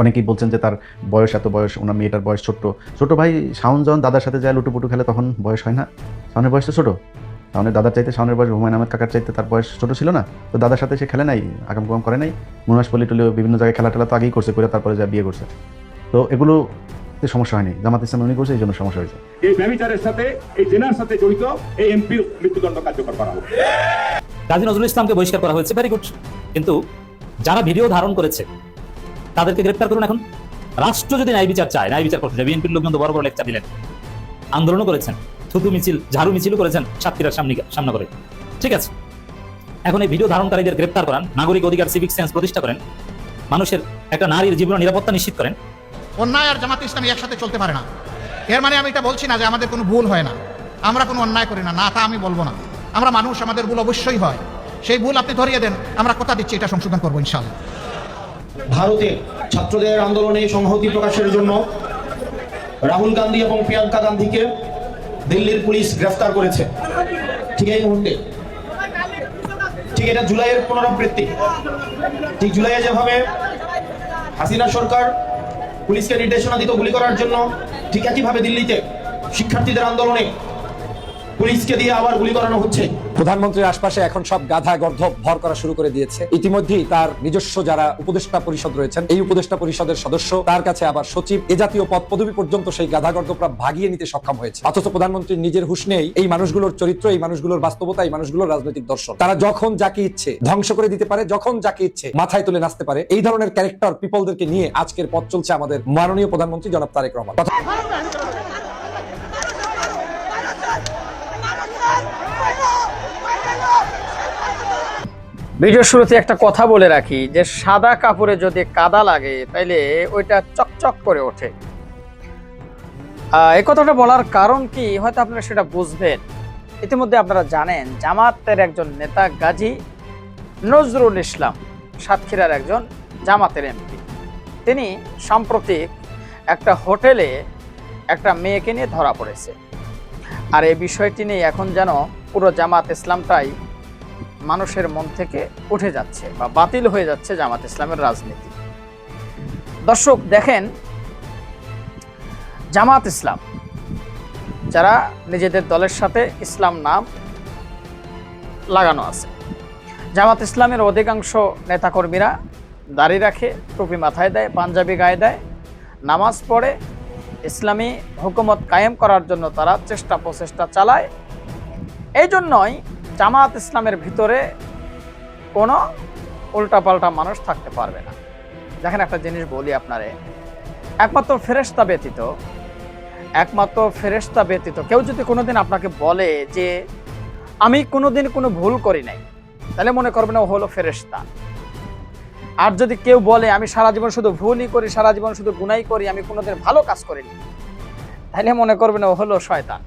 অনেকেই বলছেন যে তার বয়স এত বয়স, ওনার মেয়েটার বয়স ছোট ভাই শাওন যখন দাদার সাথে যায় লুটুপুটু খেলে তখন বয়স হয় না? শাওনের বয়স তো ছোটো। শাওনের দাদার চাইতে শাওনের বয়স হুমায়ুন আহমেদ কাকার চাইতে তার বয়স ছোটো ছিল না? তো দাদার সাথে সে খেলে নাই, আগাম কুগাম করে নাই, মুনাসপল্লি টুলি বিভিন্ন জায়গায় খেলা টেলা তো আগেই করছে, করে তারপরে যা বিয়ে করছে। তো এগুলো সমস্যা হয়নি, জামাত ইসলাম উনি করছে এই জন্য সমস্যা হয়েছে। এই ব্যভিচারের সাথে, এই জেনার সাথে জড়িত এই এমপির মৃত্যুদণ্ড কার্যকর করা হবে। কাজী নজরুল ইসলামকে বহিষ্কার করা হয়েছে, ভেরি গুড। কিন্তু যারা ভিডিও ধারণ করেছে তাদেরকে গ্রেপ্তার করুন এখন। রাষ্ট্র যদি ন্যায় বিচার চায়, ন্যায় বিচার করতে চায়, বিএনপির লোকজন তো বড় বড় লেকচার দিলেন, আন্দোলনও করেছেন, থুতু মিছিল, ঝাড়ু মিছিলও করেছেন সাতক্ষীরার সামনে করে, ঠিক আছে। এখন এই ভিডিও ধারণকারীদের গ্রেপ্তার করান, নাগরিক অধিকার সিভিক সেন্স প্রতিষ্ঠা করেন, মানুষের একটা নারীর জীবন নিরাপত্তা নিশ্চিত করেন। অন্যায় আর জামাত ইসলামী একসাথে চলতে পারে না। এর মানে আমি এটা বলছি না যে আমাদের কোনো ভুল হয় না, আমরা কোনো অন্যায় করি না, তা আমি বলবো না। আমরা মানুষ, আমাদের ভুল অবশ্যই হয়। সেই ভুল আপনি ধরিয়ে দেন, আমরা কথা দিচ্ছি এটা সংশোধন করবো ইনশাআল্লাহ। ভারতে ছাত্রদের আন্দোলনে সংহতি প্রকাশের জন্য রাহুল গান্ধী এবং প্রিয়াঙ্কা গান্ধীকে দিল্লির পুলিশ গ্রেফতার করেছে ঠিক এই মুহূর্তে। ঠিক এটা জুলাইয়ের পুনরাবৃত্তি। ঠিক জুলাইয়ে যেভাবে হাসিনা সরকার পুলিশকে নির্দেশনা দিত গুলি করার জন্য, ঠিক একইভাবে দিল্লিতে শিক্ষার্থীদের আন্দোলনে পুলিশকে দিয়ে আবার গুলি করানো হচ্ছে। প্রধানমন্ত্রীর আশপাশে এখন সব গাধা গর্ধব ভর করা শুরু করে দিয়েছে। ইতিমধ্যেই তার নিজস্ব যারা উপদেষ্টা পরিষদ রয়েছেন, এই উপদেষ্টা পরিষদের সদস্য, তার কাছে আবার সচিব, এ জাতীয় পদ পদবি পর্যন্ত সেই গাধা গর্ধবরা ভাগিয়ে নিতে সক্ষম হয়েছে। অথচ প্রধানমন্ত্রীর নিজের হুঁশ নেই এই মানুষগুলোর চরিত্র, এই মানুষগুলোর বাস্তবতা, এই মানুষগুলোর রাজনৈতিক দর্শন। তারা যখন যাকে ইচ্ছে ধ্বংস করে দিতে পারে, যখন যাকে ইচ্ছে মাথায় তুলে নাচতে পারে। এই ধরনের ক্যারেক্টার পিপলদেরকে নিয়ে আজকের পথ চলছে আমাদের মাননীয় প্রধানমন্ত্রী জনাব তারেক রহমান। ভিডিওর শুরুতে একটা কথা বলে রাখি যে সাদা কাপড়ে যদি কাদা লাগে তাইলে ওইটা চকচক করে ওঠে। এই কথাটা বলার কারণ কি হয়তো আপনারা সেটা বুঝবেন। ইতিমধ্যে আপনারা জানেন জামাতের একজন নেতা গাজী নজরুল ইসলাম সাতক্ষীরার একজন জামাতের এমপি, তিনি সাম্প্রতিক একটা হোটেলে একটা মেয়েকে নিয়ে ধরা পড়েছে। আর এই বিষয়টি নিয়ে এখন যেন পুরো জামাত ইসলামটাই মানুষের মন থেকে উঠে যাচ্ছে বা বাতিল হয়ে যাচ্ছে জামাত ইসলামের রাজনীতি। দর্শক দেখেন, জামাত ইসলাম যারা নিজেদের দলের সাথে ইসলাম নাম লাগানো আছে, জামাত ইসলামের অধিকাংশ নেতাকর্মীরা দাড়ি রাখে, টুপি মাথায় দেয়, পাঞ্জাবি গায়ে দেয়, নামাজ পড়ে, ইসলামী হুকুমত কায়েম করার জন্য তারা চেষ্টা প্রচেষ্টা চালায়। এই জন্যই জামাত ইসলামের ভিতরে কোনো উল্টাপাল্টা মানুষ থাকতে পারবে না। দেখেন একটা জিনিস বলি আপনারে, একমাত্র ফেরেশতা ব্যতীত কেউ যদি কোনোদিন আপনাকে বলে যে আমি কোনোদিন কোনো ভুল করি নাই, তাহলে মনে করবেন ও হলো ফেরেশতা। আর যদি কেউ বলে আমি সারা জীবন শুধু ভুলই করি, সারা জীবন শুধু গুনাই করি, আমি কোনোদিন ভালো কাজ করিনি, তাহলে মনে করবেন ও হলো শয়তান।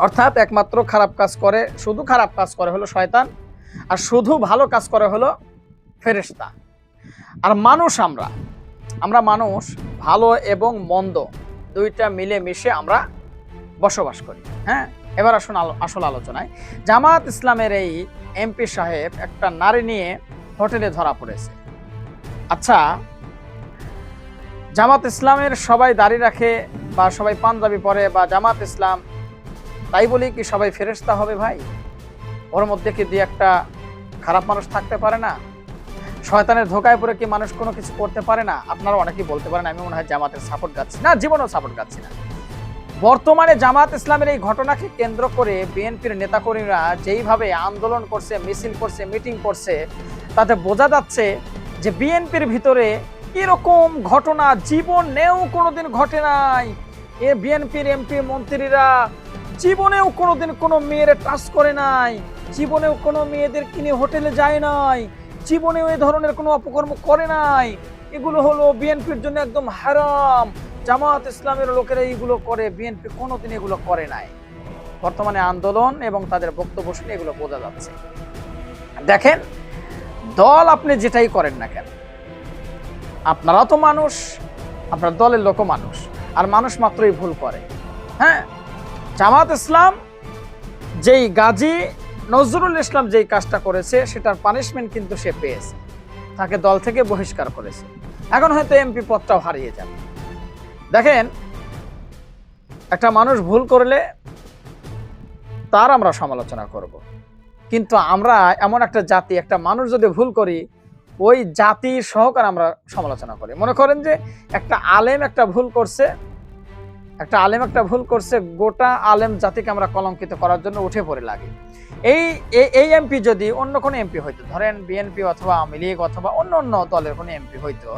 অর্থাৎ একমাত্র খারাপ কাজ করে, শুধু খারাপ কাজ করে হলো শয়তান, আর শুধু ভালো কাজ করে হলো ফেরেশতা। আর মানুষ, আমরা মানুষ ভালো এবং মন্দ দুইটা মিলে মিশে আমরা বসবাস করি। হ্যাঁ, এবার আসুন আসল আলোচনায়। জামাত ইসলামের এই এমপি সাহেব একটা নারী নিয়ে হোটেলে ধরা পড়েছে। আচ্ছা, জামাত ইসলামের সবাই দাড়ি রাখে বা সবাই পাঞ্জাবি পরে বা জামাত ইসলাম, তাই বলি কি সবাই ফেরেশতা হবে ভাই? ওর মধ্যে কি দিয়ে একটা খারাপ মানুষ থাকতে পারে না? শয়তানের ধোকায় পড়ে কি মানুষ কোনো কিছু করতে পারে না? আপনারা অনেকেই বলতে পারেন আমি মনে হয় জামাতের সাপোর্ট গাচ্ছি না, জীবনেও সাপোর্ট গাচ্ছি না। বর্তমানে জামাত ইসলামের এই ঘটনাকে কেন্দ্র করে বিএনপির নেতাকর্মীরা যেইভাবে আন্দোলন করছে, মিছিল করছে, মিটিং করছে, তাতে বোঝা যাচ্ছে যে বিএনপির ভিতরে এরকম ঘটনা জীবনেও কোনোদিন ঘটে নাই। এ বিএনপির এমপি মন্ত্রীরা জীবনেও কোনোদিন কোনো মেয়ের টাচ করে নাই, জীবনেও কোনো মেয়েদের কিনে হোটেলে যায় নাই, জীবনেও এই ধরনের কোনো অপকর্ম করে নাই। এগুলো হলো বিএনপির জন্য একদম হারাম। জামাত ইসলামের লোকেরা এইগুলো করে, বিএনপি কোনোদিন এগুলো করে নাই। বর্তমানে আন্দোলন এবং তাদের বক্তব্য শুনে এগুলো বোঝা যাচ্ছে। দেখেন, দল আপনি যেটাই করেন না কেন, আপনারা তো মানুষ, আপনার দলের লোকও মানুষ, আর মানুষ মাত্রই ভুল করে। হ্যাঁ, জামাত ইসলাম যেই গাজী নজরুল ইসলাম যেই কাজটা করেছে সেটার পানিশমেন্ট কিন্তু সে পেয়েছে, তাকে দল থেকে বহিষ্কার করেছে। এখন হয়তো এমপি পদটাও হারিয়ে যাবে। দেখেন, একটা মানুষ ভুল করলে তার আমরা সমালোচনা করব, কিন্তু আমরা এমন একটা জাতি, একটা মানুষ যদি ভুল করি ওই জাতি সহকারে আমরা সমালোচনা করি। মনে করেন যে একটা আলেম একটা ভুল করছে, গোটা আলেম জাতিকে আমরা কলঙ্কিত করার জন্য উঠে পড়ে লাগে। এই এমপি যদি অন্য কোনো এমপি হইতো, ধরেন বিএনপি অথবা আওয়ামী লীগ অথবা অন্য অন্য দলের কোনো এমপি হইতো,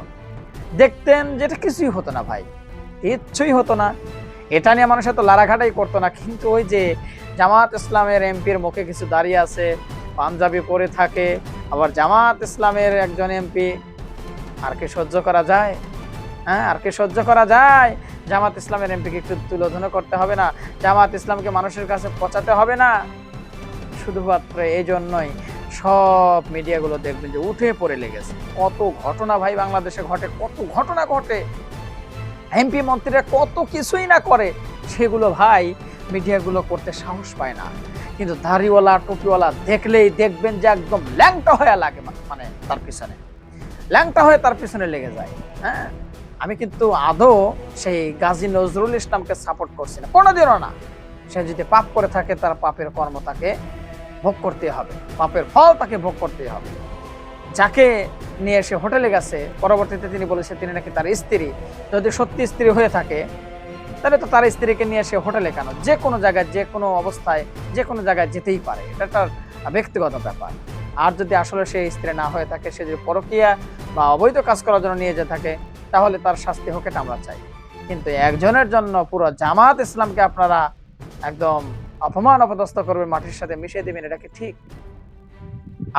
দেখতেন যেটা কিছুই হতো না ভাই, কিচ্ছুই হতো না, এটা নিয়ে মানুষ এত লাড়াঘাটাই করতো না। কিন্তু ওই যে জামাত ইসলামের এমপির মুখে কিছু দাঁড়িয়ে আছে, পাঞ্জাবি পরে থাকে, আবার জামাত ইসলামের একজন এমপি, আর কি সহ্য করা যায়? হ্যাঁ, আর কি সহ্য করা যায়? জামাত ইসলামের এমপিকে একটু তুলোধনা করতে হবে না? জামাত ইসলামকে মানুষের কাছে পৌঁছাতে হবে না? শুধুমাত্র এই জন্যই সব মিডিয়াগুলো দেখবেন যে উঠে পড়ে লেগেছে। কত ঘটনা ভাই বাংলাদেশে ঘটে, কত ঘটনা ঘটে, এমপি মন্ত্রীরা কত কিছুই না করে, সেগুলো ভাই মিডিয়াগুলো করতে সাহস পায় না। কিন্তু দাড়িওয়ালা টুপিওয়ালা দেখলেই দেখবেন যে একদম ল্যাংটা হয়ে লাগে, মানে তার পিছনে ল্যাংটা হয়ে তার পিছনে লেগে যায়। হ্যাঁ, আমি কিন্তু আদৌ সেই গাজী নজরুল ইসলামকে সাপোর্ট করছি না, কোনোদিনও না। সে যদি পাপ করে থাকে তার পাপের কর্ম তাকে ভোগ করতে হবে, পাপের ফল তাকে ভোগ করতে হবে। যাকে নিয়ে এসে হোটেলে গেছে, পরবর্তীতে তিনি বলেছে তিনি নাকি তার স্ত্রী, যদি সত্যি স্ত্রী হয়ে থাকে তাহলে তো তার স্ত্রীকে নিয়ে এসে হোটেলে কেন? যে কোনো জায়গায়, যে কোনো অবস্থায়, যে কোনো জায়গায় যেতেই পারে, এটা তার ব্যক্তিগত ব্যাপার। আর যদি আসলে সে স্ত্রী না হয়ে থাকে, সে যদি পরকীয়া বা অবৈধ কাজ করার জন্য নিয়ে যেতে থাকে, তাহলে তার শাস্তি হোক, এটা আমরা চাই। কিন্তু একজনের জন্য পুরো জামাত ইসলামকে আপনারা একদম অপমান অপদস্থ করবেন, মাটির সাথে মিশিয়ে দেবেন, এটা কি ঠিক?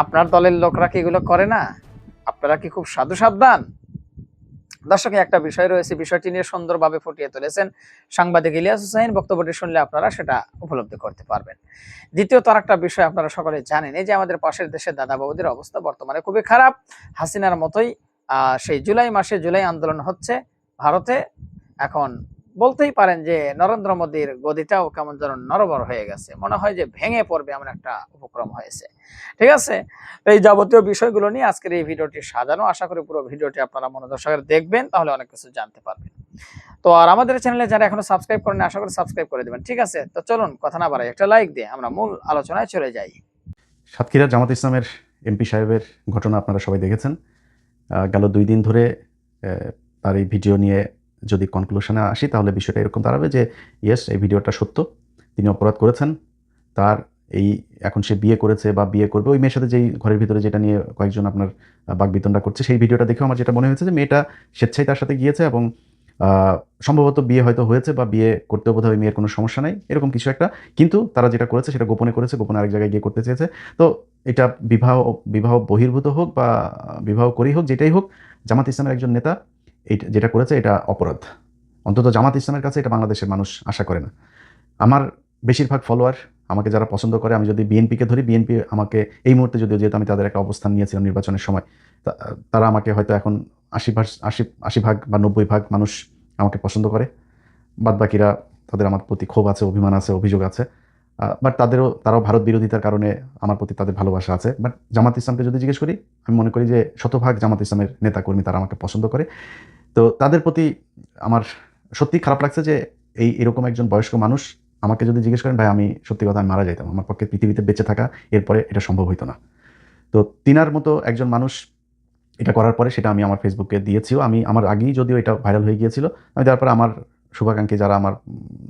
আপনার দলের লোকরা কি এগুলো করে না? আপনারা কি খুব সাধু সাবধান? দর্শক, একটা বিষয় রয়েছে, বিষয়টি নিয়ে সুন্দরভাবে ফুটিয়ে তুলেছেন সাংবাদিক ইলিয়াস হোসেন। বক্তব্যটি শুনলে আপনারা সেটা উপলব্ধি করতে পারবেন। দ্বিতীয়ত আরেকটা বিষয় আপনারা সকলে জানেন, এই যে আমাদের পাশের দেশের দাদা বাবুদের অবস্থা বর্তমানে খুবই খারাপ। হাসিনার মতোই সেই জুলাই মাসে জুলাই আন্দোলন হচ্ছে ভারতে। এখন বলতেই পারেন যে নরেন্দ্র মোদীর গদিটাও কেমন যেন নড়বড় হয়ে গেছে, মনে হয় যে ভেঙে পড়বে এমন একটা উপক্রম হয়েছে। ঠিক আছে, এই যাবতীয় বিষয়গুলো নিয়ে আজকের এই ভিডিওটি সাজানো। আশা করি পুরো ভিডিওটি আপনারা মনোযোগ সহকারে দেখবেন, তাহলে অনেক কিছু জানতে পারবেন। তো আর আমাদের চ্যানেলে যারা এখনো সাবস্ক্রাইব করেন, আশা করি সাবস্ক্রাইব করে দেবেন। ঠিক আছে, তো চলুন কথা না বাড়াই, একটা লাইক দিয়ে আমরা মূল আলোচনায় চলে যাই। সাতক্ষীরার জামাত ইসলামের এমপি সাহেবের ঘটনা আপনারা সবাই দেখেছেন। গেল 2 দিন ধরে তার এই ভিডিও নিয়ে যদি কনক্লুশনে আসি, তাহলে বিষয়টা এরকম দাঁড়াবে যে ইয়েস, এই ভিডিওটা সত্য, তিনি অপরাধ করেছেন। তার এই এখন সে বিয়ে করেছে বা বিয়ে করবে, ওই মেয়ের সাথে যেই ঘরের ভিতরে যেটা নিয়ে কয়েকজন আপনার বাকবিতণ্ডা করছে, সেই ভিডিওটা দেখেও আমার যেটা মনে হয়েছে যে মেয়েটা স্বেচ্ছায় তার সাথে গিয়েছে এবং সম্ভবত বিয়ে হয়তো হয়েছে বা বিয়ে করতেও বোধহয় ওই মেয়ের কোনো সমস্যা নাই, এরকম কিছু একটা। কিন্তু তারা যেটা করেছে সেটা গোপনে করেছে, গোপনে আরেক জায়গায় গিয়ে করতে চেয়েছে। তো এটা বিবাহ বহির্ভূত হোক বা বিবাহ করেই হোক, যেটাই হোক, জামাত ইসলামের একজন নেতা এই যেটা করেছে এটা অপরাধ। অন্তত জামাত ইসলামের কাছে এটা বাংলাদেশের মানুষ আশা করে না। আমার বেশিরভাগ ফলোয়ার, আমাকে যারা পছন্দ করে, আমি যদি বিএনপিকে ধরি, বিএনপি আমাকে এই মুহূর্তে যদিও, যেহেতু আমি তাদের একটা অবস্থান নিয়েছিলাম নির্বাচনের সময়, তারা আমাকে হয়তো এখন 80 ভাগ বা 90 ভাগ মানুষ আমাকে পছন্দ করে। বাদবাকিরা তাদের আমার প্রতি ক্ষোভ আছে, অভিমান আছে, অভিযোগ আছে। বাট তারাও ভারত বিরোধিতার কারণে আমার প্রতি তাদের ভালোবাসা আছে। বাট জামাত ইসলামকে যদি জিজ্ঞেস করি, আমি মনে করি যে শতভাগ জামাত ইসলামের নেতাকর্মী তারা আমাকে পছন্দ করে। তো তাদের প্রতি আমার সত্যি খারাপ লাগছে যে এরকম একজন বয়স্ক মানুষ আমাকে যদি জিজ্ঞেস করেন, ভাই আমি সত্যি কথা আমি মারা যাইতাম, আমার পক্ষে পৃথিবীতে বেঁচে থাকা এরপরে এটা সম্ভব হইতো না। তো তিনার মতো একজন মানুষ এটা করার পরে সেটা আমি আমার ফেসবুকে দিয়েছিও। আমি আমার আগেই যদিও এটা ভাইরাল হয়ে গিয়েছিল, আমি তারপরে আমার শুভাকাঙ্ক্ষী যারা আমার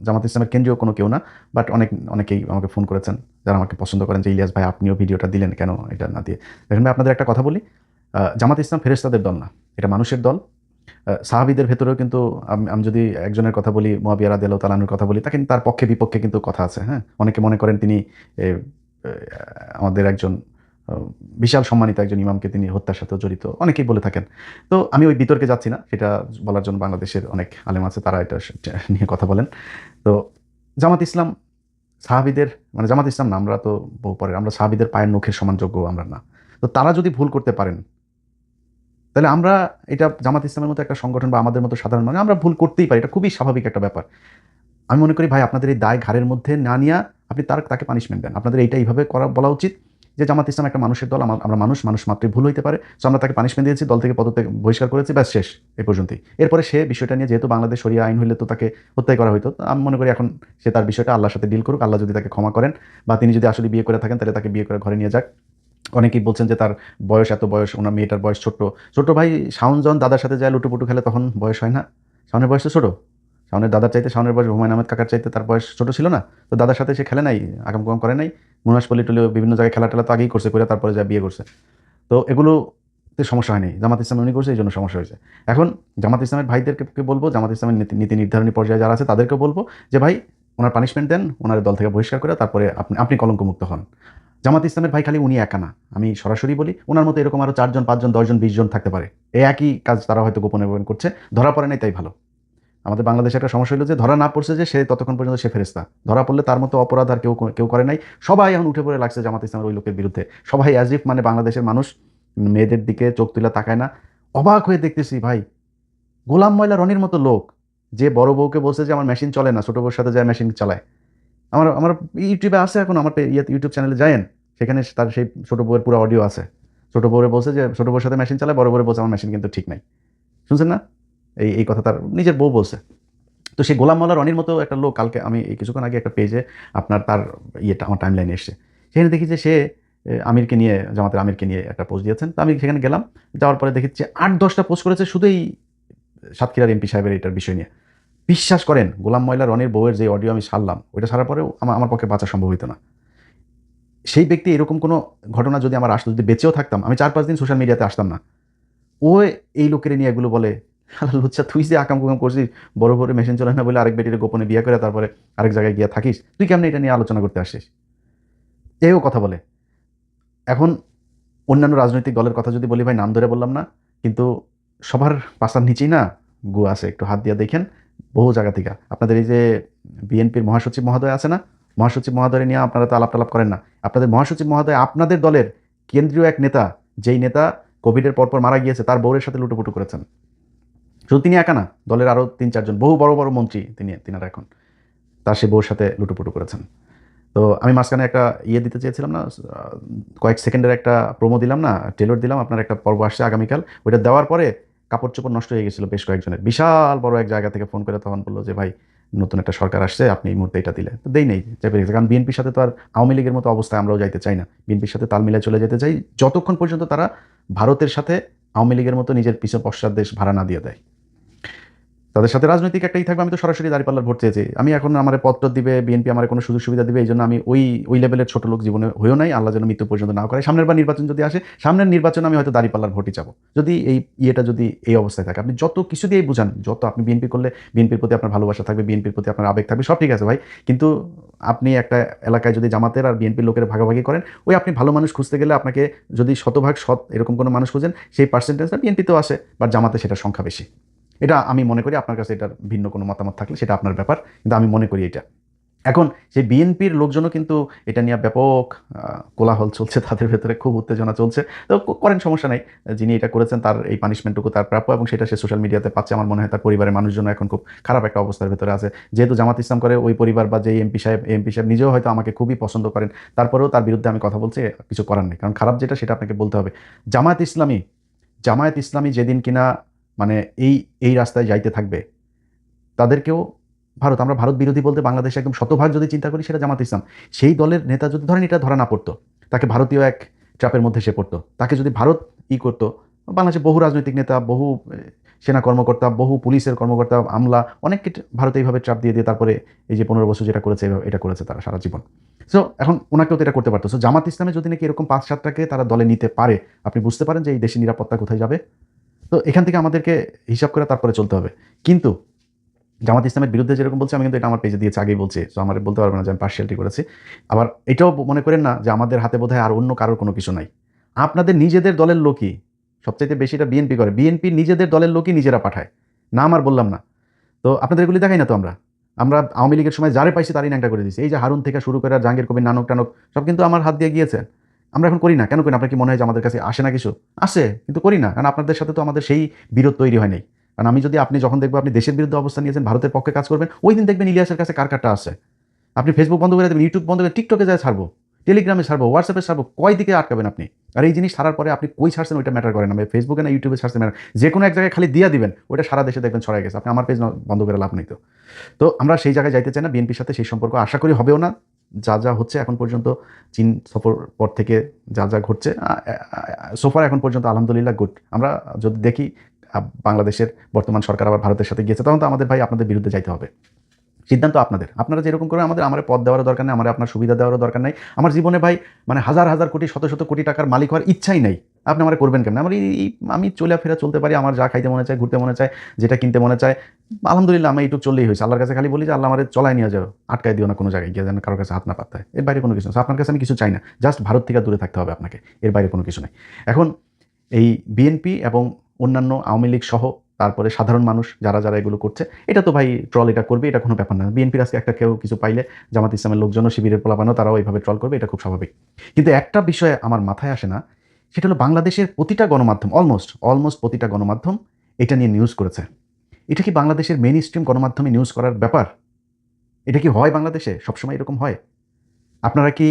জামাত ইসলামের কেন্দ্রীয় কোনো কেউ না, বাট অনেকেই আমাকে ফোন করেছেন যারা আমাকে পছন্দ করেন যে ইলিয়াস ভাই আপনিও ভিডিওটা দিলেন কেন এটা না দিয়ে। দেখেন ভাই, আপনাদের একটা কথা বলি, জামাত ইসলাম ফেরেশতাদের দল না, এটা মানুষের দল। সাহাবীদের ভেতরেও কিন্তু আমি যদি একজনের কথা বলি, মুয়াবিয়া রাদিয়াল্লাহু তাআলা আনহুর কথা বলি, তার পক্ষে বিপক্ষে কিন্তু কথা আছে। হ্যাঁ, অনেকে মনে করেন তিনি আমাদের একজন বিশাল সম্মানিত একজন ইমামকে তিনি হত্যার সাথেও জড়িত, অনেকেই বলে থাকেন। তো আমি ওই বিতর্কে যাচ্ছি না, সেটা বলার জন্য বাংলাদেশের অনেক আলেম আছে, তারা এটা নিয়ে কথা বলেন। তো জামাত ইসলাম সাহাবীদের, মানে জামাত ইসলাম না, আমরা তো বহু পরে, আমরা সাহাবীদের পায়ের নখের সমান যোগ্য আমরা না। তো তারা যদি ভুল করতে পারেন, তাহলে আমরা এটা জামাত ইসলামের মতো একটা সংগঠন বা আমাদের মতো সাধারণ মানুষ আমরা ভুল করতেই পারি, এটা খুবই স্বাভাবিক একটা ব্যাপার। আমি মনে করি ভাই, আপনাদের এই দায় ঘাড়ের মধ্যে না নিয়ে আপনি তাকে পানিশমেন্ট দেন। আপনাদের এইটা এইভাবে বলা উচিত যে জামাত ইসলাম একটা মানুষের দল, আমরা মানুষ মাত্রই ভুল হইতে পারে, সো আমরা তাকে পানিশমেন্ট দিয়েছি, দল থেকে পদত্যাগ বহিষ্কার করেছি, ব্যাস শেষ এই পর্যন্তই। এরপরে সে বিষয়টা নিয়ে যেহেতু বাংলাদেশ শরিয়া আইন হইলে তো তাকে হত্যাই করা হইতো, আমি মনে করি এখন সে তার বিষয়টা আল্লাহর সাথে ডিল করুক, আল্লাহ যদি তাকে ক্ষমা করেন বা তিনি যদি আসলে বিয়ে করে থাকেন তাহলে তাকে বিয়ে করে ঘরে নিয়ে যাক। অনেকেই বলছেন যে তার বয়স এত বয়স, ওনার মেয়েটার বয়স ছোট ভাই শাওন যখন দাদার সাথে যায় লুটুপুটু খেলে তখন বয়স হয় না, শাওনের বয়স তো ছোটো, শাওনের দাদার চাইতে শাওনের বয়স হুমায়ুন আহমেদ কাকার চাইতে তার বয়স ছোটো ছিল না, তো দাদার সাথে সে খেলে নাই, আগাম কুগাম করে নাই, মুনাসপল্লি টুলি বিভিন্ন জায়গায় খেলা টেলা তো আগেই করছে, করে তারপরে যা বিয়ে করছে, তো এগুলোতে সমস্যা হয়নি, জামাত ইসলাম উনি করছে এই জন্য সমস্যা হয়েছে। এখন জামাত ইসলামের ভাইদেরকে বলবো, জামাত ইসলামের নীতি নির্ধারণী পর্যায়ে যারা আছে তাদেরকে বলবো যে ভাই ওনার পানিশমেন্ট দেন, ওনার দল থেকে বহিষ্কার করে তারপরে আপনি কলঙ্কমুক্ত হন। জামাত ইসলামের ভাই খালি উনি একা না, আমি সরাসরি বলি, ওনার মতো এরকম আরও 4 জন 5 জন 10 জন 20 জন থাকতে পারে, এই একই কাজ তারা হয়তো গোপনে করছে, ধরা পড়ে নাই তাই ভালো। আমাদের বাংলাদেশে একটা সমস্যা হলো যে ধরা না পড়ছে যে সে ততক্ষণ পর্যন্ত সে ফেরেস্তা, ধরা পড়লে তার মতো অপরাধ আর কেউ করে নাই, সবাই এখন উঠে পড়ে লাগছে জামাত ইসলামের ওই লোকের বিরুদ্ধে, সবাই অ্যাজ ইফ মানে বাংলাদেশের মানুষ মেয়েদের দিকে চোখ তুলে তাকায় না। অবাক হয়ে দেখতেছি ভাই, গোলাম ময়লা রনির মতো লোক যে বড় বউকে বলছে যে আমার মেশিন চলে না, ছোট বউর সাথে যায় মেশিন চালায়, আমার ইউটিউবে আছে, এখন আমার ইউটিউব চ্যানেলে যায়েন, সেখানে তার সেই ছোট বউয়ের পুরো অডিও আছে, ছোট বউরে বলছে যে ছোট বউর সাথে মেশিন চালায়, বড় বউরে বলছে আমার মেশিন কিন্তু ঠিক নাই, শুনছেন না? এই কথা তার নিজের বউ বলছে। তো সেই গোলাম মোল্লা রনির মতো একটা লোক, কালকে আমি এই কিছুক্ষণ আগে একটা পেজে আপনার তার আমার টাইম লাইনে এসছে, সেখানে দেখি যে সে জামাতের আমিরকে নিয়ে একটা পোস্ট দিয়েছেন, তো আমি সেখানে গেলাম, যাওয়ার পরে দেখি যে 8-10টা পোস্ট করেছে শুধু এই সাতক্ষীরার এমপি সাহেবের এটার বিষয় নিয়ে। বিশ্বাস করেন গোলাম ময়লা রনির বউয়ের যে অডিও আমি ছাড়লাম, ওইটা ছাড়ার পরেও আমার পক্ষে বাঁচা সম্ভব হইতো না। সেই ব্যক্তি এরকম কোনো ঘটনা যদি আমার আসতো, যদি বেঁচেও থাকতাম, আমি 4-5 দিন সোশ্যাল মিডিয়াতে আসতাম না। ও এই লোকের নিয়ে এগুলো বলে, লুচ্চা তুই যে আকাম কুকাম করছিস, বড় বড় মেশিন চলে না বলে আরেক বেটির গোপনে বিয়ে করে তারপরে আরেক জায়গায় গিয়ে থাকিস, তুই কেমন এটা নিয়ে আলোচনা করতে আসিস, এও কথা বলে। এখন অন্যান্য রাজনৈতিক দলের কথা যদি বলি ভাই, নাম ধরে বললাম না, কিন্তু সবার পাশার নিচেই না গু আছে, একটু হাত দিয়ে দেখেন বহু জায়গা থেকে। আপনাদের এই যে বিএনপির মহাসচিব মহোদয় আছে না, মহাসচিব মহোদয় নিয়ে আপনারা তো আলাপ টালাপ করেন না, আপনাদের মহাসচিব মহোদয় আপনাদের দলের কেন্দ্রীয় এক নেতা, যেই নেতা কোভিডের পরপর মারা গিয়েছে, তার বউয়ের সাথে লুটোপুটু করেছেন। শুধু তিনি একা না, দলের আরও 3-4 জন বহু বড় বড় মন্ত্রী তিনারা এখন তার সে বউর সাথে লুটোপুটু করেছেন। তো আমি মাঝখানে একটা দিতে চেয়েছিলাম না, কয়েক সেকেন্ডের একটা প্রোমো দিলাম না, টেলর দিলাম, আপনার একটা পর্ব আসছে আগামীকাল, ওইটা দেওয়ার পরে কাপড় চোপড় নষ্ট হয়ে গেছিলো বেশ কয়েকজনের, বিশাল বড় এক জায়গা থেকে ফোন করে তখন বললো যে ভাই নতুন একটা সরকার আসছে, আপনি এই মুহূর্তে এটা দিলে, তো দেই নেই, চেপে গেছে। কারণ বিএনপির সাথে তো আর আওয়ামী লীগের মতো অবস্থায় আমরাও যাইতে চাই না, বিএনপির সাথে তাল মিলায় চলে যেতে চাই যতক্ষণ পর্যন্ত তারা ভারতের সাথে আওয়ামী লীগের মতো নিজের পিছনে পশ্চাৎ দেশ ভাড়া না দিয়ে দেয়। তাদের সাথে রাজনৈতিক একটাই থাকবে, আমি তো সরাসরি দাঁড়িপাল্লার ভোট চেয়েছি, আমি এখন আমার পত্র দিবে বিএনপি, আমার কোনো সুযোগ সুবিধা দিবে, এই জন্য আমি ওই লেভেলের ছোট লোক জীবনে হয়েও নাই, আল্লাহ যেন মৃত্যু পর্যন্ত না করে। সামনের বার নির্বাচন যদি আসে, সামনের নির্বাচনে আমি হয়তো দাঁড়িপাল্লার ভোটই যাবো, যদি এই যদি এই অবস্থায় থাকে। আপনি যত কিছু দিয়েই বুঝান, যত আপনি বিএনপি করলে বিএনপির প্রতি আপনার ভালোবাসা থাকবে, বিএনপির প্রতি আপনার আবেগ থাকবে, সব ঠিক আছে ভাই, কিন্তু আপনি একটা এলাকায় যদি জামাতের আর বিএনপির লোকের ভাগাভাগি করেন, ওই আপনি ভালো মানুষ খুঁজতে গেলে আপনাকে যদি শতভাগ সৎ এরকম কোনো মানুষ খুঁজেন, সেই পার্সেন্টেজটা বিএনপিতেও আসে, বা জামাতে সেটা সংখ্যা বেশি। এটা আমি মনে করি, আপনার কাছে এটার ভিন্ন কোনো মতামত থাকলে সেটা আপনার ব্যাপার, কিন্তু আমি মনে করি এটা। এখন সেই বিএনপির লোকজনও কিন্তু এটা নিয়ে ব্যাপক কোলাহল চলছে, তাদের ভেতরে খুব উত্তেজনা চলছে, তো করেন, সমস্যা নাই, যিনি এটা করেছেন তার এই পানিশমেন্টটুকু তার প্রাপ্য, এবং সেটা সে সোশ্যাল মিডিয়াতে পাচ্ছে। আমার মনে হয় তার পরিবারের মানুষজন এখন খুব খারাপ একটা অবস্থার ভেতরে আছে, যেহেতু জামাত ইসলাম করে ওই পরিবার বা যে এমপি সাহেব নিজেও হয়তো আমাকে খুবই পছন্দ করেন, তারপরেও তার বিরুদ্ধে আমি কথা বলছি, কিছু করার নেই, কারণ খারাপ যেটা সেটা আপনাকে বলতে হবে। জামায়াত ইসলামী যেদিন কিনা মানে এই রাস্তায় যাইতে থাকবে, তাদেরকেও আমরা ভারত বিরোধী বলতে বাংলাদেশে একদম শতভাগ যদি চিন্তা করি, সেটা জামাত ইসলাম। সেই দলের নেতা যদি ধরেন এটা ধরা না পড়তো, তাকে ভারতীয় এক ট্র্যাপের মধ্যে সে পড়তো, তাকে যদি ভারত করতো, বাংলাদেশে বহু রাজনৈতিক নেতা, বহু সেনা কর্মকর্তা, বহু পুলিশের কর্মকর্তা, আমলা, অনেককে ভারত এইভাবে ট্র্যাপ দিয়ে তারপরে এই যে 15 বছর যেটা করেছে, এটা করেছে তারা সারা জীবন। সো এখন ওনাকেও তো এটা করতে পারতো। সো জামাত ইসলামে যদি নাকি এরকম 5-7টাকে তারা দলে নিতে পারে, আপনি বুঝতে পারেন যে এই দেশের নিরাপত্তা কোথায় যাবে। তো এখান থেকে আমাদেরকে হিসাব করে তারপরে চলতে হবে। কিন্তু জামাত ইসলামের বিরুদ্ধে যেরকম বলছি, আমি কিন্তু এটা আমার পেজে দিয়েছি, আগেই বলছি, তো আমার বলতে পারবো না যে আমি পার্সিয়ালিটি করেছি। আবার এটাও মনে করেন না যে আমাদের হাতে বোধহয় আর অন্য কারোর কোনো কিছু নাই। আপনাদের নিজেদের দলের লোকই সবচাইতে বেশিটা বিএনপি করে, বিএনপি নিজেদের দলের লোকই নিজেরা পাঠায়, নাম আর বললাম না। তো আপনাদের এগুলি দেখাই না তো, আমরা আওয়ামী লীগের সময় যারে পাইছি তারই ন্যাংটা করে দিচ্ছি। এই যে হারুন থেকে শুরু করে জাহাঙ্গীর কবির, নানক টানক সব কিন্তু আমার হাত দিয়ে গিয়েছে। আমরা এখন করি না, কেন করি না? আপনার কি মনে হয় যে আমাদের কাছে আসে না কিছু? আসে, কিন্তু করি না, কারণ আপনাদের সাথে তো আমাদের সেই বিরোধ তৈরি হয় নাই। কারণ আপনি যখন দেখবো আপনি দেশের বিরুদ্ধে অবস্থান নিয়েছেন, ভারতের পক্ষে কাজ করবেন, ওই দিন দেখবেন ইলিয়াসের কাছে কার কারটা আছে। আপনি ফেসবুক বন্ধ করে দেবেন, ইউটিউব বন্ধ করে টিকটকে যায় ছাড়বো, টেলিগ্রামে ছাড়বো, হোয়াটসঅ্যাপে ছাড়বো, কয় দিকে আটকাবেন আপনি? আর এই জিনিস ছাড়ার পরে আপনি কই ছাড়ছেন ওইটা ম্যাটার করে না, ফেসবুকে না ইউটিউবে ছাড়ছেন ম্যাটার, যে কোনো এক জায়গায় খালি দিয়া দিবেন, ওইটা সারা দেশে দেখবেন ছড়াই গেছে। আপনি আমার পেজ বন্ধ করে লাভ নেই। তো আমরা সেই জায়গায় যাইতে চাই না, বিএনপির সাথে সেই সম্পর্ক আশা করি হবেও না। যা যা হচ্ছে এখন পর্যন্ত, চীন সফর পর থেকে যা যা ঘটছে সোফার এখন পর্যন্ত আলহামদুলিল্লাহ গুড। আমরা যদি দেখি বাংলাদেশের বর্তমান সরকার আবার ভারতের সাথে গিয়েছে, তখন তো আমাদের ভাই আপনাদের বিরুদ্ধে যাইতে হবে। সিদ্ধান্ত আপনাদের, আপনারা যেরকম করে আমার পদ দেওয়ার দরকার নেই, আমার আপনার সুবিধা দেওয়ারও দরকার নেই। আমার জীবনে ভাই মানে হাজার হাজার কোটি শত শত কোটি টাকার মালিক হওয়ার ইচ্ছাই নেই। আপনি আমার করবেন কেমন? আমি চলাফেরা চলতে পারি, আমার যা খাইতে মনে চায়, ঘুরতে মনে চায়, যেটা কিনতে মনে চায়, আলহামদুলিল্লাহ আমি একটু চললেই হয়েছে। আল্লাহর কাছে খালি বলি যে আল্লাহ আমার চলায় নিয়ে যাও, আটকায় দিও না কোনো জায়গায় গিয়ে, যেন কারোর কাছে হাত না পাততে হয়। এর বাইরে কোনো কিছু না। আপনার কাছে আমি কিছু চাই না, জাস্ট ভারত থেকে দূরে থাকতে হবে আপনাকে, এর বাইরে কোনো কিছু নেই। এখন এই বিএনপি এবং অন্যান্য আওয়ামী লীগ সহ তারপরে সাধারণ মানুষ যারা যারা এগুলো করছে, এটা তো ভাই ট্রল এটা করবে, এটা কোনো ব্যাপার না। বিএনপির আজকে একটা কেউ কিছু পাইলে জামাত ইসলামের লোকজনও, শিবিরের পোলাপানো তারাও এইভাবে ট্রল করবে, এটা খুব স্বাভাবিক। কিন্তু একটা বিষয়ে আমার মাথায় আসে না, সেটা হলো বাংলাদেশের প্রতিটা গণমাধ্যম, অলমোস্ট প্রতিটা গণমাধ্যম এটা নিয়ে নিউজ করেছে। এটা কি বাংলাদেশের মেইন স্ট্রিম গণমাধ্যমে নিউজ করার ব্যাপার? এটা কি হয় বাংলাদেশে? সবসময় এরকম হয়? আপনারা কি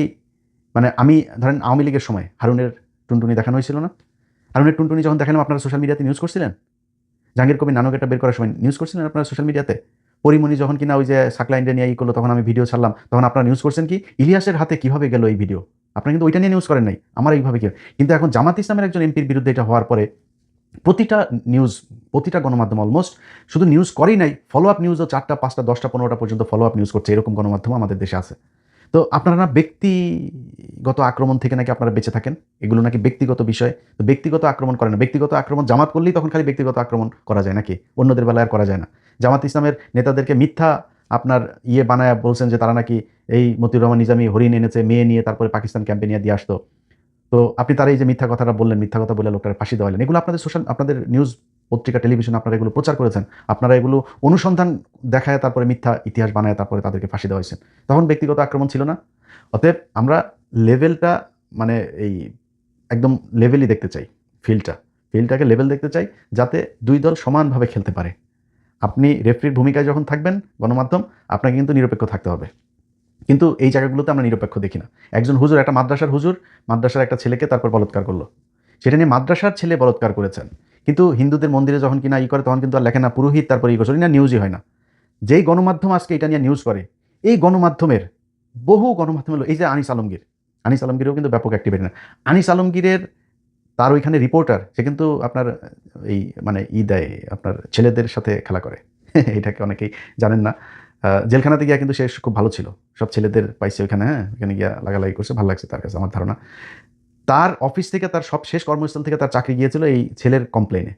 মানে আমি ধরেন আওয়ামী লীগের সময় হারুনের টুনটুনি দেখানো হয়েছিল না? হারুনের টুনটুনি যখন দেখালাম আপনারা সোশ্যাল মিডিয়াতে নিউজ করছিলেন। জাহাঙ্গীর কবির নানকেরটা বের করার সময় নিউজ করছিলেন আপনারা সোশ্যাল মিডিয়াতে। পরিমণি যখন কিনা ওই যে সাকলা ইন্ডিয়া নিয়ে করলো, তখন আমি ভিডিও ছাড়লাম, তখন আপনারা নিউজ করছেন কি ইলিয়াসের হাতে কিভাবে গেল এই ভিডিও। আপনারা কিন্তু ওইটা নিয়ে নিউজ করেন নাই, আমার এইভাবে কি। কিন্তু এখন জামাত ইসলামের একজন এমপির বিরুদ্ধে এটা হওয়ার পরে প্রতিটা নিউজ, প্রতিটা গণমাধ্যম অলমোস্ট শুধু নিউজ করেই নাই, ফলো আপ নিউজও 4টা 5টা 10টা 15টা পর্যন্ত ফলো আপ নিউজ করছে, এরকম গণমাধ্যম আমাদের দেশে আছে। তো আপনারা না ব্যক্তিগত আক্রমণ থেকে নাকি আপনারা বেঁচে থাকেন, এগুলো নাকি ব্যক্তিগত বিষয়। তো ব্যক্তিগত আক্রমণ করে না, ব্যক্তিগত আক্রমণ জামাত করলেই তখন খালি ব্যক্তিগত আক্রমণ করা যায় নাকি, অন্যদের বেলায় আর করা যায় না? জামাত ইসলামের নেতাদেরকে মিথ্যা আপনার বানায় বলছেন যে তারা নাকি এই মতিউর রহমান নিজামী হরিণ এনেছে, মেয়ে নিয়ে তারপরে পাকিস্তান ক্যাম্পে নিয়ে দিয়ে আসতো। তো আপনি তারা এই যে মিথ্যা কথাটা বললেন, মিথ্যা কথা বলে লোকটার ফাঁসি দেওয়ালেন, এগুলো আপনাদের নিউজ পত্রিকা টেলিভিশন আপনারা এগুলো প্রচার করেছেন, আপনারা এগুলো অনুসন্ধান দেখায় তারপরে মিথ্যা ইতিহাস বানায় তারপরে তাদেরকে ফাঁসি দেওয়া হয়েছে। তখন ব্যক্তিগত আক্রমণ ছিল না। অতএব আমরা লেভেলটা মানে এই একদম লেভেলই দেখতে চাই, ফিল্ডটাকে লেভেল দেখতে চাই, যাতে দুই দল সমানভাবে খেলতে পারে। আপনি রেফারির ভূমিকায় যখন থাকবেন গণমাধ্যম, আপনাকে কিন্তু নিরপেক্ষ থাকতে হবে। কিন্তু এই জায়গাগুলোতে আমরা নিরপেক্ষ দেখি না। একজন হুজুর, একটা মাদ্রাসার হুজুর, মাদ্রাসার একটা ছেলেকে তারপর বলৎকার করলো, সেটা নিয়ে মাদ্রাসার ছেলে বলৎকার করেছেন, কিন্তু হিন্দুদের মন্দিরে যখন কিনা করে তখন কিন্তু আর লেখে না পুরোহিত, তারপর করছে না, নিউজই হয় না। যেই গণমাধ্যম আজকে এটা নিয়ে নিউজ করে, এই গণমাধ্যমের বহু গণমাধ্যম হলো এই যে আনিস আলমগীরও কিন্তু ব্যাপক অ্যাক্টিভিটি না। আনিস আলমগীরের তার ওইখানে রিপোর্টার, সে কিন্তু আপনার এই মানে দেয় আপনার ছেলেদের সাথে খেলা করে এটাকে অনেকেই জানেন না। জেলখানাতে গিয়া কিন্তু সে খুব ভালো ছিল, সব ছেলেদের পাইছে ওইখানে, হ্যাঁ ওখানে গিয়া লাগালাগি করছে, ভালো লাগছে তার কাছে আমার ধারণা। তার অফিস থেকে, তার সব শেষ কর্মস্থল থেকে তার চাকরি গিয়েছিল এই ছেলের কমপ্লেনে।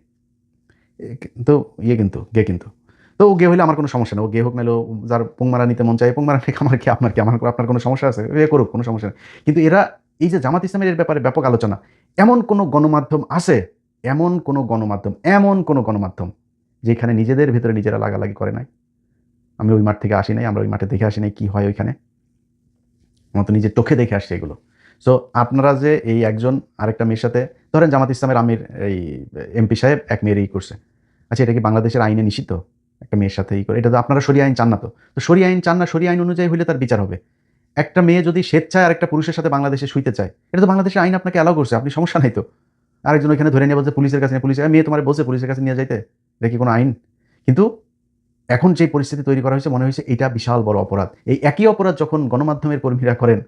তো কিন্তু তো ও গে হলে আমার কোনো সমস্যা নেই, ও গে হোক নাহলে যার পোংমারা নিতে মন চায় পোংমারা নিয়ে, আমার কি আপনার কোনো সমস্যা আছে, এ করুক, কোনো সমস্যা নেই। কিন্তু এরা এই যে জামাত ইসলামের এর ব্যাপারে ব্যাপক আলোচনা, এমন কোনো গণমাধ্যম আছে, এমন কোনো গণমাধ্যম যেখানে নিজেদের ভিতরে নিজেরা লাগালাগি করে নাই? আমি ওই মাঠ থেকে আসি নাই, আমরা ওই মাঠে দেখে আসি নাই কি হয় ওইখানে, আমার তো নিজের চোখে দেখে আসছে এগুলো। সো আপনারা যে এই একজন আরেকটা মেয়ের সাথে, ধরেন জামাত ইসলামের আমির এই এমপি সাহেব এক মেয়েরই করছে, আচ্ছা এটা কি বাংলাদেশের আইনে নিষিদ্ধ একটা মেয়ের সাথে করে? এটা তো আপনারা শরিয়া আইন চান না, তো শরিয়া আইন চান না, শরিয়া আইন অনুযায়ী হলে তার বিচার হবে। একটা মেয়ে যদি স্বেচ্ছায় আরেকটা পুরুষের সাথে বাংলাদেশে শুইতে চায়, এটা তো বাংলাদেশের আইন আপনাকে অ্যালাউ করছে, আপনি সমস্যা নাই তো। আরেকজন ওইখানে ধরে নিয়ে বলছে পুলিশের কাছে, মেয়ে তোমার বলছে পুলিশের কাছে নিয়ে যাইতে, এটা কি কোনো আইন? কিন্তু এখন যে পরিস্থিতি তৈরি করা হয়েছে, মনে হয়েছে এটা বিশাল বড় অপরাধ। এই একই অপরাধ যখন গণমাধ্যমের কর্মীরা করেন,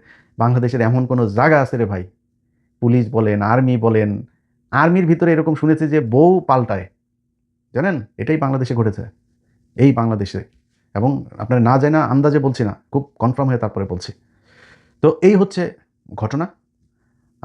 বাংলাদেশের এমন কোনো জায়গা আছে রে ভাই, পুলিশ বলেন, আর্মি বলেন, আর্মির ভিতরে এরকম শুনেছি যে বউ পাল্টায়, জানেন? এটাই বাংলাদেশে ঘটেছে, এই বাংলাদেশে। এবং আপনারা না যায় না, আন্দাজে বলছি না, খুব কনফার্ম হয়ে তারপরে বলছি। তো এই হচ্ছে ঘটনা।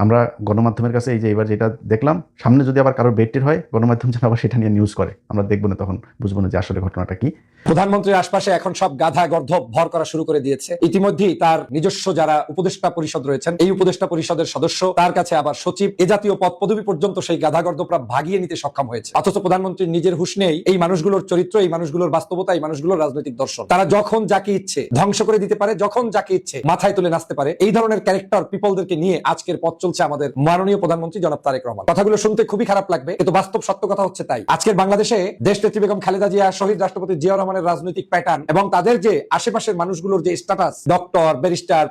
আমরা গণমাধ্যমের কাছে এই যে এবার যেটা দেখলাম, সামনে যদি আবার কারোর বেডটির হয়, গণমাধ্যম যেন আবার সেটা নিয়ে নিউজ করে, আমরা দেখবো না, তখন বুঝবো না যে আসলে ঘটনাটা কি। প্রধানমন্ত্রীর আশপাশে এখন সব গাধা গর্ধব ভর করা শুরু করে দিয়েছে। ইতিমধ্যেই তার নিজস্ব যারা উপদেষ্টা পরিষদ রয়েছেন, এই উপদেষ্টা পরিষদের সদস্য, তার কাছে আবার সচিব, এ জাতীয় পদ পদবি পর্যন্ত সেই গাধা গর্ধবরা ভাগিয়ে নিতে সক্ষম হয়েছে। অথচ প্রধানমন্ত্রীর নিজের হুঁশ নেই এই মানুষগুলোর চরিত্র, এই মানুষগুলোর বাস্তবতা, এই মানুষগুলোর রাজনৈতিক দর্শন। তারা যখন যাকে ইচ্ছে ধ্বংস করে দিতে পারে, যখন যাকে ইচ্ছে মাথায় তুলে নাচতে পারে। এই ধরনের ক্যারেক্টার পিপলদেরকে নিয়ে আজকের পথ চলছে আমাদের মাননীয় প্রধানমন্ত্রী জনাব তারেক রহমান। কথাগুলো শুনতে খুবই খারাপ লাগবে, কিন্তু বাস্তব সত্য কথা হচ্ছে তাই। আজকের বাংলাদেশে দেশনেত্রী বেগম খালেদা জিয়া, শহীদ রাষ্ট্রপতি জিয়াউর রহমান রহমানের রাজনৈতিক প্যাটার্ন এবং তাদের যে আশেপাশের মানুষগুলোর যে status, doctor, barrister,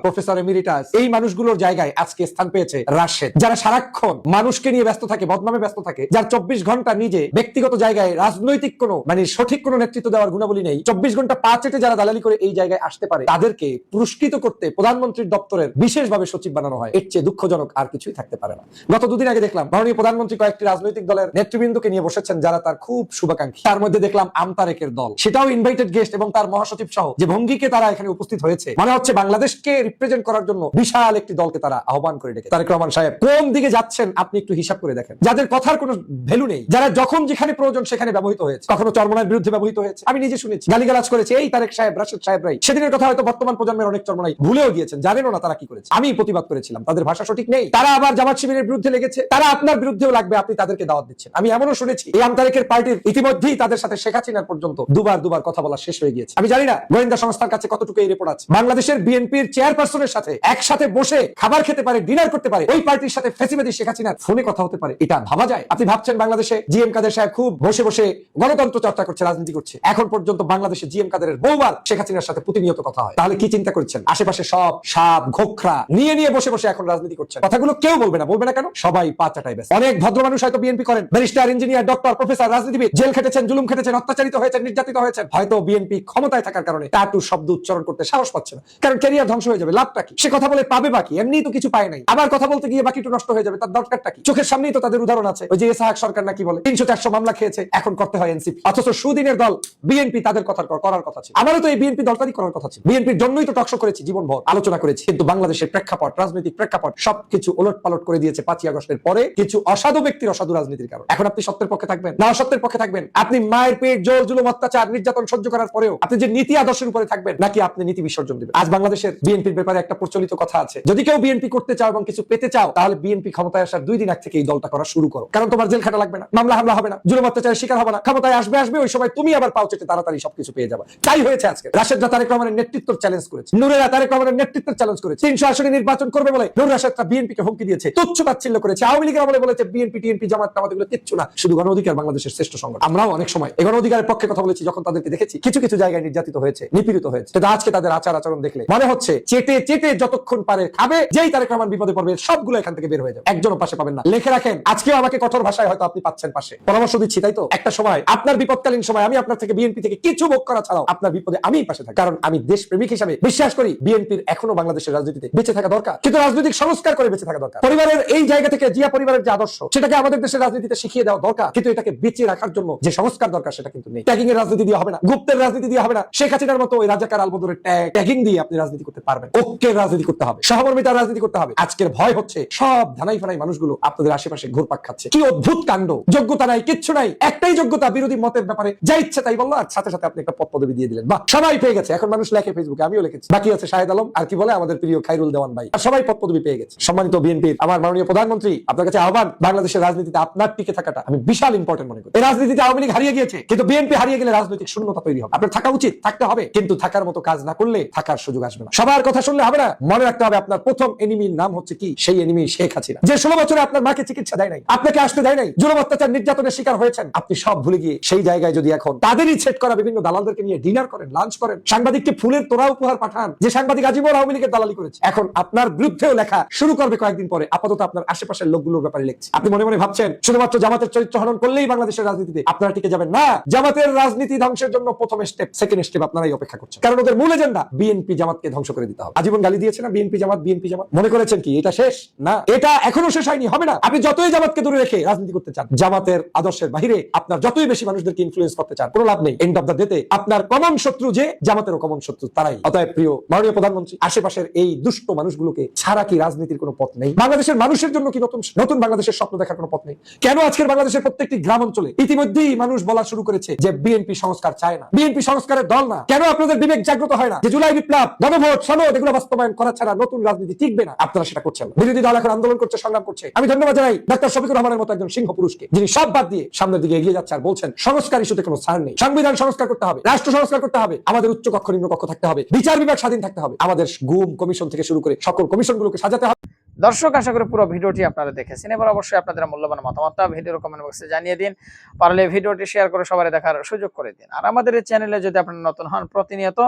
professor emeritus, এই মানুষগুলোর জায়গায় আজকে স্থান পেয়েছে রাশেদ, যারা সারাক্ষণ মানুষকে নিয়ে ব্যস্ত থাকে, বদনামে ব্যস্ত থাকে, যার 24 ঘন্টা নিজে ব্যক্তিগত জায়গায় রাজনৈতিক কোনো সঠিক কোনো নেতৃত্ব দেওয়ার গুণাবলী নেই, 24 ঘন্টা পা চেটে যারা দালালি করে এই জায়গায় আসতে পারে, তাদেরকে পুরস্কৃত করতে প্রধানমন্ত্রীর দপ্তরের বিশেষভাবে সচিব বানানো হয়। এর চেয়ে দুঃখজনক আর কিছুই থাকতে পারে না। গত দুদিন আগে দেখলাম মাননীয় প্রধানমন্ত্রী কয়েকটি রাজনৈতিক দলের নেতৃবৃন্দকে নিয়ে বসেছেন যারা তার খুব শুভাকাঙ্ক্ষী। তার মধ্যে দেখলাম আমতারেকের দল, সেটাও ইনভাইটেড গেস্ট এবং তার মহাসচিব সহ যে ভঙ্গিকে তারা এখানে উপস্থিত হয়েছে, মনে হচ্ছে বাংলাদেশকে রিপ্রেজেন্ট করার জন্য বিশাল একটি দলকে তারা আহ্বান করে ডেকে। তারেক রহমান সাহেব কোন দিকে যাচ্ছেন আপনি একটু হিসাব করে দেখেন। যাদের কথার কোনো ভ্যালু নেই, যারা যখন যেখানে প্রয়োজন সেখানে ব্যবহৃত হয়েছে, কখনো চরমনার বিরুদ্ধে ব্যবহৃত হয়েছে, আমি নিজে শুনেছি, গালিগালাজ করেছে এই তারেক সাহেব, রাশেদ সাহেবরাই। সেদিনের কথা হয়তো বর্তমান প্রজন্মের অনেক চরমনাই ভুলেও গিয়েছেন, জানেনও না তারা কি করেছে। আমি প্রতিবাদ করেছিলাম, তাদের ভাষা সঠিক নেই, তারা আবার জামাত শিবিরের বিরুদ্ধে লেগেছে, তারা আপনার বিরুদ্ধেও লাগবে, আপনি তাদেরকে দাওয়াত দিচ্ছেন। আমি এমনও শুনেছি এই আমতারেকের পার্টির ইতিমধ্যেই তাদের সাথে শেখ হাসিনার পর্যন্ত দুবার কথা বলা শেষ হয়ে গিয়েছে। আমি জানি না গোয়েন্দা সংস্থার কাছে কতটুকু এই রিপোর্ট আছে। বাংলাদেশের বিএনপির চেয়ারপারসনের সাথে একসাথে বসে খাবার খেতে পারে, ডিনার করতে পারে, ওই পার্টির সাথে ফেসিবাদী শেখ হাসিনার ফোনে কথা হতে পারে, এটা ভাবা যায়? আপনি ভাবছেন বাংলাদেশে জিএম কাদের সাহেব খুব বসে বসে গণতন্ত্র চর্চা করছে, রাজনীতি করছে। এখন পর্যন্ত বাংলাদেশে জিএম কাদেরের বহুবার শেখ হাসিনার সাথে প্রতিনিয়ত কথা হয়। তাহলে কি চিন্তা করছেন? আশেপাশে সব সাপ ঘোখরা নিয়ে বসে বসে এখন রাজনীতি করছেন। কথাগুলো কেউ বলবে না, বলবে না কেন? সবাই পা চাটাই ব্যস্ত। অনেক ভদ্র মানুষ হয়তো বিএনপি করেন, ব্যারিস্টার, ইঞ্জিনিয়ার, ডক্টর, প্রফেসর, রাজনীতিবিদ, জেল খেটেছেন, জুলুম খেটেছেন, অত্যাচারিত হয়েছেন, নির্যাতিত হয়েছেন। হয়তো বিএনপি ক্ষমতায় থাকার কারণে টাটু শব্দ উচ্চারণ করতে সাহস পাচ্ছে না, কারণ ক্যারিয়ার ধ্বংস হয়ে যাবে, লাভটা কি? সে কথা বলে পাবে বাকি, এমনি তো কিছু পায় নাই, আবার কথা বলতে গিয়ে বাকিটু নষ্ট হয়ে যাবে, তার দরকারটা কি? চোখের সামনেই তো তাদের উদাহরণ আছে। ওই যে এসহাক সরকার নাকি বলে 300-400 মামলা খেয়েছে, এখন করতে হয় এনসিপি, অথচ সুদিনের দল বিএনপি তাদের কথা করার কথা ছিল। আমারও তো এই বিএনপি দলটারই করার কথা ছিল। বিএনপির জন্যই তো টকশো করেছি, জীবনভর আলোচনা করেছি, কিন্তু বাংলাদেশের প্রেক্ষাপট, রাজনৈতিক প্রেক্ষাপট সবকিছু ওলট পালট করে দিয়েছে 5ই আগস্টের পরে কিছু অসাধু ব্যক্তির অসাধু রাজনীতির কারণে। এখন আপনি সত্যের পক্ষে থাকবেন না অসত্যের পক্ষে থাকবেন? আপনি মায়ের পেট, জোর জুলুম, অত্যাচার, নির্যাতন সহ্য করার পরেও আপনি যে নীতি আদর্শের উপরে থাকবেন, নাকি আপনি নীতি বিসর্জন দিবেন? আজ বাংলাদেশের বিএনপির ব্যাপারে একটা প্রচলিত কথা আছে, যদি কেউ বিএনপি করতে চাও এবং কিছু পেতে চাও, তাহলে বিএনপি ক্ষমতায় আসার 2 দিন আগ থেকে এই দলটা করা শুরু করো, কারণ তোমার জেল খাটা লাগবে না, মামলা হামলা হবে না, জুলুম অত্যাচারের শিকার হবে না, ক্ষমতায় আসবে ওই সময় তুমি আবার পাও চেটে তাড়াতাড়ি সবকিছু পেয়ে যাবে। তাই হয়েছে আজকে। রাশেদরা তারেক রহমানের নেতৃত্ব চ্যালেঞ্জ করেছে, নূরেরা তারেক রহমানের নেতৃত্ব চ্যালেঞ্জ করেছে, 300 আসনে নির্বাচন করবে বলে নূর রাশেদরা বিএনপিকে হুমকি দিয়েছে, তুচ্ছ তাচ্ছিল্য করেছে, আওয়ামী লীগের আমলে বলেছে বিএনপি, টিএনপি, জামাত এগুলো কিচ্ছু না, শুধু গণ অধিকার বাংলাদেশের শ্রেষ্ঠ সংগঠন। আমরাও অনেক সময় এই গণ অধিকারের পক্ষে কথা বলেছি, যখন তাদেরকে দেখেছি কিছু জায়গায় নির্যাতিত হয়েছে, নিপীড়িত হয়েছে, কিন্তু আজকে তাদের আচরণ দেখলে মনে হচ্ছে চেটে যতক্ষণ পারে খাবে, যেই তারেক রহমান বিপদে পড়বে সবগুলো এখান থেকে বের হয়ে যাবে, একজনও পাশে পাবেন না। লিখে রাখেন, আজকেও আমাকে কঠোর ভাষায় হয়তো আপনি পাচ্ছেন পাশে, পরামর্শ দিচ্ছি, তাই তো? একটা সময় আপনার বিপদকালীন সময় আমি আপনার থেকে বিএনপি থেকে কিছু ভোগ করা ছাড়াও আপনার বিপদে আমি পাশে থাকি, কারণ আমি দেশপ্রেমিক হিসাবে বিশ্বাস করি বিএনপির এখনো বাংলাদেশের রাজনীতিতে বেঁচে থাকা দরকার, কিন্তু রাজনৈতিক সংস্কার করে বেঁচে থাকা দরকার। পরিবারের এই জায়গা থেকে জিয়া পরিবারের যে আদর্শ, সেটাকে আমাদের দেশের রাজনীতিতে শিখিয়ে দেওয়া দরকার, কিন্তু এটাকে বেঁচে রাখার জন্য যে সংস্কার দরকার সেটা কিন্তু নেই। ট্যাগিং এর রাজনীতি দিয়ে হবে না, গুপ্তের রাজনীতি দিয়ে হবে না, শেখ হাসিনার মতো ওই রাজাকার আলবদরের ট্যাগিং দিয়ে আপনি রাজনীতি করতে পারবেন। ঐক্যের রাজনীতি করতে হবে, সহমর্মিতার রাজনীতি করতে হবে। আজকের ভয় হচ্ছে সব ধানাই ফানাই মানুষগুলো আপনাদের আশেপাশে ঘুরপাক খাচ্ছে। কি অদ্ভুত কাণ্ড! যোগ্যতা নাই, কিচ্ছু নাই, একটাই যোগ্যতা, বিরোধী মতের ব্যাপারে যা ইচ্ছে তাই বললো, আর সাথে সাথে আপনি একটা পদ পদবি দিয়ে দিলেন। বাহ, সবাই পেয়ে গেছে। এখন মানুষ লেখে ফেসবুকে, আমিও লিখেছি, বাকি আছে শাহেদ আলম আর কি বলে আমাদের প্রিয় খায়রুল দেওয়ান ভাই, আর সবাই পদ পদবি পেয়ে গেছে। সম্মানিত বিএনপির আমার মাননীয় প্রধানমন্ত্রী, আপনার কাছে আহ্বান, বাংলাদেশের রাজনীতিতে আপনার টিকে থাকাটা আমি বিশাল ইম্পর্টেন্ট মনে করি। এই রাজনীতিতে আওয়ামী লীগ হারিয়ে গিয়েছে, কিন্তু বিএনপি হারিয়ে গেলে রাজনৈতিক শূন্যতা তৈরি হবে। আপনার থাকা উচিত, থাকতে হবে, কিন্তু থাকার মতো কাজ না করলে থাকার সুযোগ আসবে না। সবার কথা শুনলে হবে না, মনে রাখতে হবে আপনার প্রথম এনিমির নাম হচ্ছে কি? সেই এনিমি শেখ হাসিনা, যে 16 বছরে আপনার মাকে চিকিৎসা দেয় নাই, আপনাকে আসতে দেয় নাই, জুলুম অত্যাচার নির্যাতনের শিকার হয়েছেন। আপনি সব ভুলে গিয়ে সেই জায়গায় যদি এখন তাদেরই সেট করা বিভিন্ন দালালদেরকে নিয়ে ডিনার করেন, লাঞ্চ করেন, সাংবাদিককে ফুলের তোড়া উপহার পাঠান, যে সাংবাদিক আজীবন আওয়ামী লীগের দালালি করেছে, এখন আপনার বিরুদ্ধেও লেখা শুরু করবে কয়েকদিন পরে। আপাতত আপনার আশেপাশের লোকগুলোর ব্যাপারে লিখছে। আপনি মনে মনে ভাবছেন শুধুমাত্র জামাতের চরিত্র হনন করলেই বাংলাদেশের রাজনীতিতে আপনারা টিকে যাবেন না। জামাতের রাজনীতি ধ্বংসের জন্য প্রথম স্টেপ, সেকেন্ড স্টেপ আপনারাই অপেক্ষা করছেন, কারণ ওদের মূল এজেন্ডা বিএনপি জামাতকে ধ্বংস করে দিতে হবে। আজীবন গালি দিয়েছে না বিএনপি জামাত, বিএনপি জামাত, মনে করেছেন কি এটা শেষ? না, এটা এখনো শেষ হয়নি, হবে না। আপনি যতই জামাতকে দূরে রেখে রাজনীতি করতে চান, জামাতের আদর্শের বাইরে আপনার যতই বেশি মানুষদেরকে ইনফ্লুয়েন্স করতে চান, কোনো লাভ নেই। এন্ড অফ দ্য ডেতে আপনার কমন শত্রু যে জামাতেরও কমন শত্রু তারাই। অতএব প্রিয় মাননীয় প্রধানমন্ত্রী, আশেপাশের এই দুষ্ট মানুষগুলোকে ছাড়া কি রাজনীতির কোনো পথ নেই? বাংলাদেশের মানুষের জন্য কি নতুন বাংলাদেশের স্বপ্ন দেখার কোনো পথ নেই? কেন আজকের বাংলাদেশের প্রত্যেকটি গ্রাম অঞ্চলে ইতিমধ্যেই মানুষ বলা শুরু করেছে যে বিএনপি সংস্কার চায় না, বিএনপি সংস্কারের দল না? কেন আপনাদের বিবেক জাগ্রত হয় না যে জুলাই বিপ্লব, গণভোট, সনদ এগুলো বাস্তবায়ন করা ছাড়া নতুন রাজনীতি টিকবে না? আপনারা সেটা করছেন না। বিরোধী দল এখন আন্দোলন করছে, সংগ্রাম করছে। আমি ধন্যবাদ জানাই ডক্টর শফিকুর রহমানের মতো একজন সিংহ পুরুষকে, যিনি সব বাদ দিয়ে সামনের দিকে এগিয়ে যাচ্ছে আর বলছেন সংস্কার ইস্যুতে কোনো ছাড় নেই। সংবিধান সংস্কার করতে হবে, রাষ্ট্র সংস্কার করতে হবে, আমাদের উচ্চ কক্ষ নিম্ন কক্ষ থাকতে হবে, বিচার বিভাগ স্বাধীন থাকতে হবে, আমাদের গুম কমিশন থেকে শুরু করে সকল কমিশনগুলোকে সাজাতে হবে। দর্শক, আশা করি পুরো ভিডিওটি আপনারা দেখেছেন। এবার অবশ্যই আপনাদের মূল্যবান মতামতটা ভিডিওর কমেন্ট বক্সে জানিয়ে দিন। পারলে ভিডিওটি শেয়ার করে সবাই দেখার সুযোগ করে দিন। আর আমাদের এই চ্যানেলে যদি আপনারা নতুন হন, প্রতিনিয়ত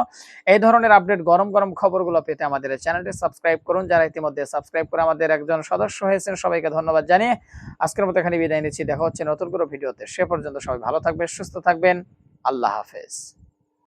এই ধরনের আপডেট গরম গরম খবরগুলো পেতে আমাদের এই চ্যানেলটি সাবস্ক্রাইব করুন। যারা ইতিমধ্যে সাবস্ক্রাইব করে আমাদের একজন সদস্য হয়েছেন, সবাইকে ধন্যবাদ জানিয়ে আজকের মতো এখানে বিদায় নিচ্ছি। দেখা হচ্ছে নতুন কোনো ভিডিওতে। সে পর্যন্ত সবাই ভালো থাকবেন, সুস্থ থাকবেন। আল্লাহ হাফেজ।